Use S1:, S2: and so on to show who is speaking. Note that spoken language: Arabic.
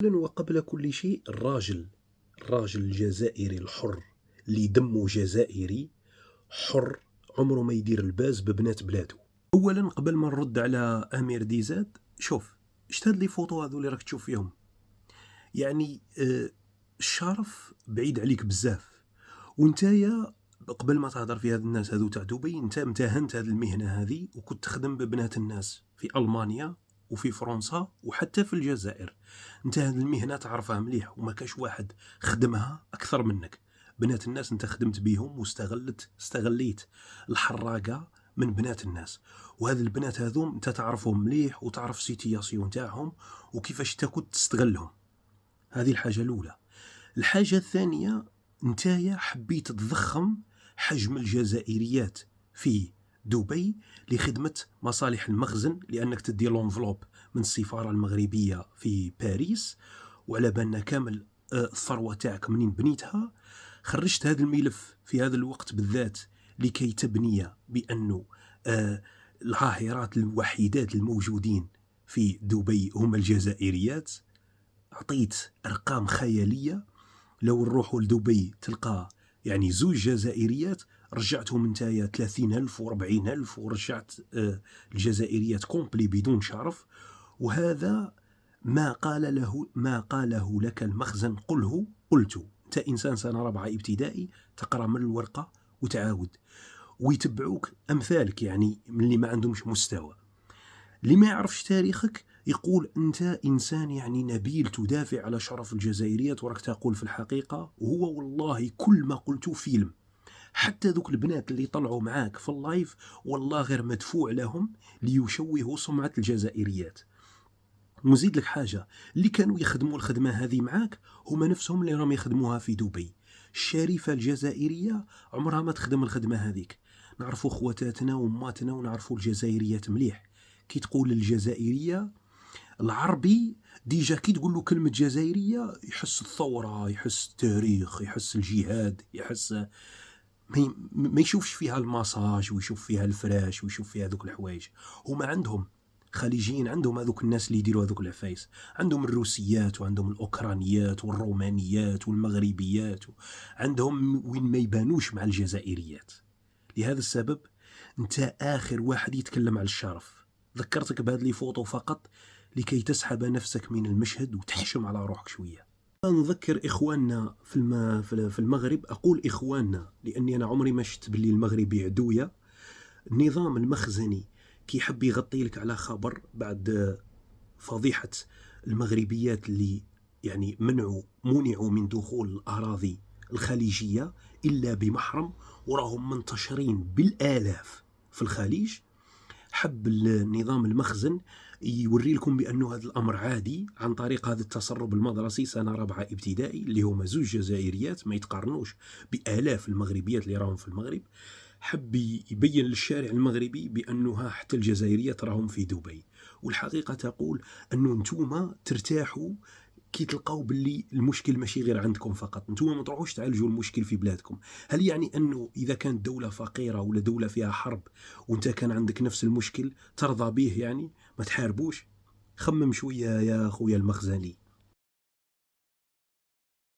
S1: أولاً وقبل كل شيء الراجل الجزائري الحر اللي دمه جزائري حر عمره ما يدير الباز ببنات بلادو. أولاً قبل ما نرد على أمير ديزاد، شوف شت هاد لي فوطو هذو اللي راك تشوف فيهم، يعني الشرف بعيد عليك بزاف، وانتايا قبل ما تهضر في هاد الناس هذو تاع دبي انت امتهنت هاد المهنة هذه وكنت تخدم ببنات الناس في ألمانيا وفي فرنسا وحتى في الجزائر. انت هاد المهنة تعرفها مليح وما كاش واحد خدمها أكثر منك. بنات الناس انت خدمت بيهم استغليت الحراقة من بنات الناس، وهذه البنات هذوم انت تعرفهم مليح وتعرف سيتياسيون تاعهم وكيفاش انت كنت تستغلهم. هذه الحاجة الأولى. الحاجة الثانية، نتايا حبيت تضخم حجم الجزائريات في دبي لخدمة مصالح المخزن، لأنك تدي لونفلوب من السفارة المغربية في باريس، وعلى بالنا كامل الثروة تاعك منين بنيتها. خرجت هذا الملف في هذا الوقت بالذات لكي تبني بأنه العاهرات الوحيدات الموجودين في دبي هم الجزائريات. أعطيت أرقام خيالية، لو نروحوا لدبي تلقى يعني 2 جزائريات، رجعتهم نتايا 30,000 و40,000 ورجعت الجزائريات كومبلي بدون شرف. وهذا ما قاله لك المخزن قلت. انت إنسان سنة رابعة ابتدائي تقرأ من الورقة وتعاود، ويتبعوك أمثالك يعني من اللي ما عندهمش مستوى. اللي ما يعرفش تاريخك يقول أنت إنسان يعني نبيل تدافع على شرف الجزائريات وراك تقول في الحقيقة. وهو والله كل ما قلته فيلم، حتى ذوك البنات اللي طلعوا معاك في اللايف والله غير مدفوع لهم ليشوهوا سمعة الجزائريات. ونزيد لك حاجة، اللي كانوا يخدموا الخدمة هذه معاك هما نفسهم اللي راهم يخدموها في دبي. الشريفة الجزائرية عمرها ما تخدم الخدمة هذيك. نعرفوا خواتاتنا وماتنا ونعرفوا الجزائريات مليح. كي تقول الجزائرية، العربي ديجا كي تقول له كلمة جزائرية يحس الثورة، يحس التاريخ، يحس الجهاد، يحس ما يشوفش فيها الماساج ويشوف فيها الفراش ويشوف فيها ذوك الحوايج. هما عندهم خليجيين، عندهم هذوك الناس اللي يديروا هذوك العفايس، عندهم الروسيات وعندهم الأوكرانيات والرومانيات والمغربيات، عندهم وين ما يبانوش مع الجزائريات. لهذا السبب انت آخر واحد يتكلم على الشرف. ذكرتك بهذه لي فوطو فقط لكي تسحب نفسك من المشهد وتحشم على روحك شوية. نذكر إخواننا في المغرب، أقول إخواننا لأني أنا عمري ما شفت باللي المغربي عدوية. النظام المخزني كي يحب يغطي لك على خبر بعد فضيحة المغربيات اللي يعني منعوا من دخول الأراضي الخليجية إلا بمحرم، وراهم منتشرين بالآلاف في الخليج. حب النظام المخزن يوري لكم بأنه هذا الأمر عادي عن طريق هذا التسرب المدرسي سنة رابعة ابتدائي اللي هما 2 جزائريات ما يتقارنوش بآلاف المغربيات اللي راهم في المغرب. حب يبين للشارع المغربي بأنه حتى الجزائريات راهم في دبي. والحقيقة تقول أنه انتوما ترتاحوا كي تلقاو باللي المشكل ماشي غير عندكم فقط، نتوما ما تروحوش تعالجوا المشكل في بلادكم. هل يعني أنه إذا كانت دولة فقيرة ولا دولة فيها حرب وانت كان عندك نفس المشكل ترضى به؟ يعني ما تحاربوش؟ خمم شوية يا أخويا المخزني.